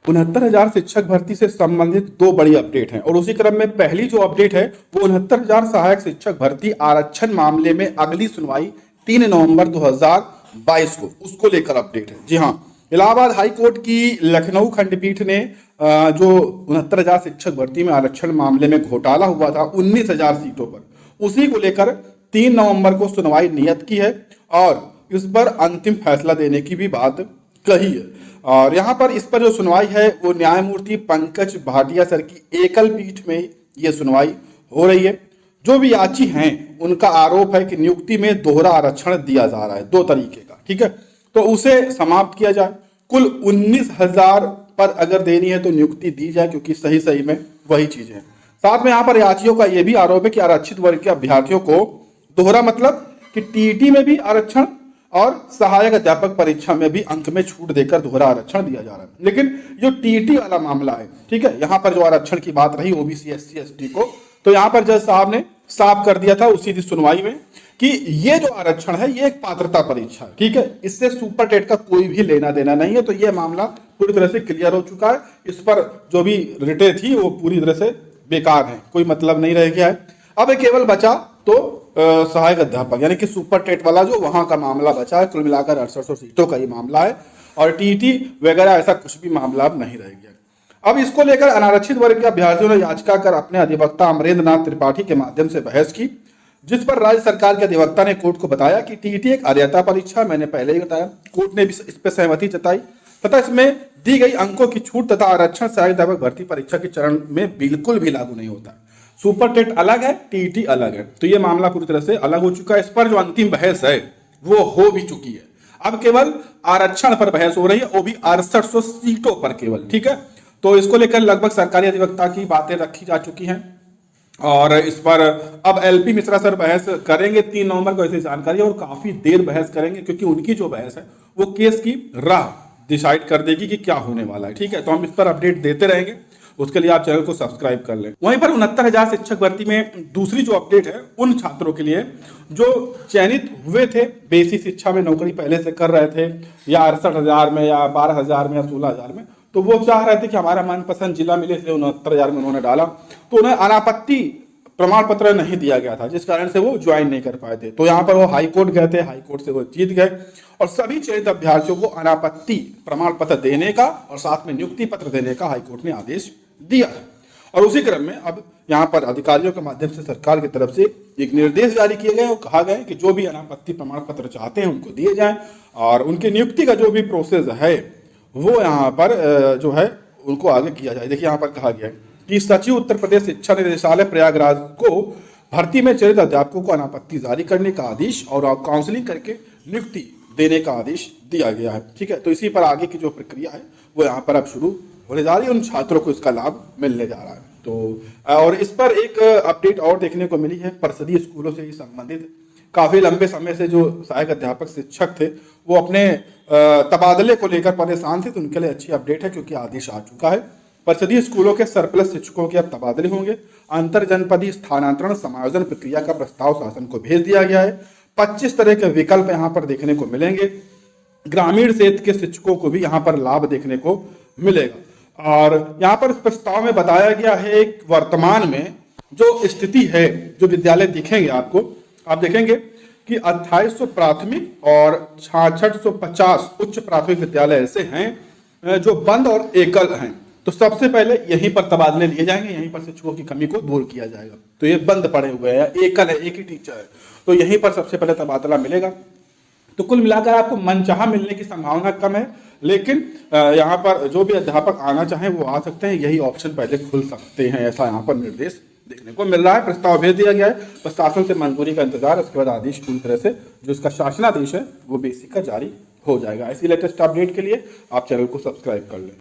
69,000 शिक्षक भर्ती से संबंधित दो बड़ी अपडेट हैं और उसी क्रम में पहली जो अपडेट है वो 69,000 सहायक शिक्षक भर्ती आरक्षण मामले में अगली सुनवाई 3 नवंबर 2022 को, उसको लेकर अपडेट है। जी हाँ, इलाहाबाद हाई कोर्ट की लखनऊ खंडपीठ ने जो 69,000 शिक्षक भर्ती में आरक्षण मामले में घोटाला हुआ था 19,000 सीटों पर, उसी को लेकर 3 नवंबर को सुनवाई नियत की है और इस पर अंतिम फैसला देने की भी बात कही है। और यहाँ पर इस पर जो सुनवाई है वो न्यायमूर्ति पंकज भाटिया सर की एकल पीठ में ये सुनवाई हो रही है। जो भी याची हैं उनका आरोप है कि नियुक्ति में दोहरा आरक्षण दिया जा रहा है दो तरीके का, ठीक है, तो उसे समाप्त किया जाए। कुल 19,000 पर अगर देनी है तो नियुक्ति दी जाए, क्योंकि सही सही में वही चीजें हैं। साथ में यहाँ पर याचियों का यह भी आरोप है कि आरक्षित वर्ग के अभ्यर्थियों को दोहरा मतलब कि टीईटी में भी आरक्षण और सहायक अध्यापक परीक्षा में भी अंक में छूट देकर दोहरा आरक्षण दिया जा रहा है। लेकिन जो टीईटी वाला मामला है, ठीक है, यहाँ पर जो आरक्षण की बात रही ओबीसी एससी एसटी को, तो यहाँ पर जज साहब ने साफ कर दिया था उसी की सुनवाई में कि ये जो आरक्षण है ये एक पात्रता परीक्षा है, ठीक है, इससे सुपर टेट का कोई भी लेना देना नहीं है। तो ये मामला पूरी तरह से क्लियर हो चुका है। इस पर जो भी रिटे थी वो पूरी तरह से बेकार है, कोई मतलब नहीं रह गया है। अब केवल बचा तो सहायक अध्यापक यानी कि सुपर टेट वाला जो वहां का मामला बचा है। कुल मिलाकर 6800 सीटों का ये मामला है और टीईटी वगैरह ऐसा कुछ भी मामला अब नहीं रह गया। अब इसको लेकर अनारक्षित वर्ग के अभ्यर्थियों ने याचिका कर अपने अधिवक्ता अमरेंद्र नाथ त्रिपाठी के माध्यम से बहस की, जिस पर राज्य सरकार के अधिवक्ता ने कोर्ट को बताया कि टीईटी एक अर्हता परीक्षा, मैंने पहले ही बताया। कोर्ट ने भी इस पर सहमति जताई तथा इसमें दी गई अंकों की छूट तथा आरक्षण सहायक अध्यापक भर्ती परीक्षा के चरण में बिल्कुल भी लागू नहीं होता। सुपर टेट अलग है, टीईटी अलग है, तो ये मामला पूरी तरह से अलग हो चुका है। इस पर जो अंतिम बहस है वो हो भी चुकी है। अब केवल आरक्षण पर बहस हो रही है, वो भी 6800 सीटों पर केवल, ठीक है। तो इसको लेकर लगभग सरकारी अधिवक्ता की बातें रखी जा चुकी हैं और इस पर अब एलपी मिश्रा सर बहस करेंगे 3 नवंबर को, ऐसी जानकारी, और काफी देर बहस करेंगे क्योंकि उनकी जो बहस है वो केस की राह डिसाइड कर देगी कि क्या होने वाला है, ठीक है। तो हम इस पर अपडेट देते रहेंगे, उसके लिए आप चैनल को सब्सक्राइब कर लें। वहीं पर 69,000 शिक्षक भर्ती में दूसरी जो अपडेट है उन छात्रों के लिए जो चयनित हुए थे, बेसिक शिक्षा में नौकरी पहले से कर रहे थे या 68,000 में या 12,000 में या 16,000 में, तो वो चाह रहे थे कि हमारा मनपसंद जिला मिले, इसलिए 69,000 में उन्होंने डाला। तो उन्हें अनापत्ति प्रमाण पत्र नहीं दिया गया था, जिस कारण से वो ज्वाइन नहीं कर पाए थे। तो यहाँ पर वो हाई कोर्ट गए थे, हाई कोर्ट से वो जीत गए और सभी चयनित अभ्यर्थियों को अनापत्ति प्रमाण पत्र देने का और साथ में नियुक्ति पत्र देने का हाई कोर्ट ने आदेश दिया। और उसी क्रम में अब यहाँ पर अधिकारियों के माध्यम से सरकार की तरफ से एक निर्देश जारी किए गए और कहा गया कि जो भी अनापत्ति प्रमाण पत्र चाहते हैं उनको दिए जाएं और उनकी नियुक्ति का जो भी प्रोसेस है वो यहाँ पर जो है उनको आगे किया जाए। देखिए यहाँ पर कहा गया है कि सचिव उत्तर प्रदेश शिक्षा निदेशालय प्रयागराज को भर्ती में चयनित अध्यापकों को अनापत्ति जारी करने का आदेश और काउंसलिंग करके नियुक्ति देने का आदेश दिया गया है, ठीक है। तो इसी पर आगे की जो प्रक्रिया है वो यहाँ पर अब शुरू होने जा रही है, उन छात्रों को इसका लाभ मिलने जा रहा है। तो और इस पर एक अपडेट और देखने को मिली है, परिषदीय स्कूलों से संबंधित काफी लंबे समय से जो सहायक अध्यापक शिक्षक थे वो अपने तबादले को लेकर परेशान थे, तो उनके लिए अच्छी अपडेट है क्योंकि आदेश आ चुका है। परिषदीय स्कूलों के सरप्लस शिक्षकों के अब तबादले होंगे। अंतर जनपदीय स्थानांतरण समायोजन प्रक्रिया का प्रस्ताव शासन को भेज दिया गया है। 25 तरह के विकल्प यहाँ पर देखने को मिलेंगे। ग्रामीण क्षेत्र के शिक्षकों को भी यहाँ पर लाभ देखने को मिलेगा। और यहाँ पर इस प्रस्ताव में बताया गया है कि वर्तमान में जो स्थिति है, जो विद्यालय दिखेंगे आपको, आप देखेंगे कि 2800 प्राथमिक और 6650 उच्च प्राथमिक विद्यालय ऐसे हैं जो बंद और एकल हैं। तो सबसे पहले यहीं पर तबादले लिए जाएंगे, यहीं पर शिक्षकों की कमी को दूर किया जाएगा। तो ये बंद पड़े हुए हैं, एकल है, एक ही टीचर है, तो यहीं पर सबसे पहले तबादला मिलेगा। तो कुल मिलाकर आपको मनचाहा मिलने की संभावना कम है, लेकिन यहाँ पर जो भी अध्यापक आना चाहें वो आ सकते हैं, यही ऑप्शन पहले खुल सकते हैं, ऐसा यहाँ पर निर्देश देखने को मिल रहा है। प्रस्ताव भेज दिया गया है, बस शासन से मंजूरी का इंतजार, उसके बाद आदेश पूरी तरह से जो इसका शासनादेश है वो बेसिक का जारी हो जाएगा। ऐसी लेटेस्ट अपडेट के लिए आप चैनल को सब्सक्राइब कर लें।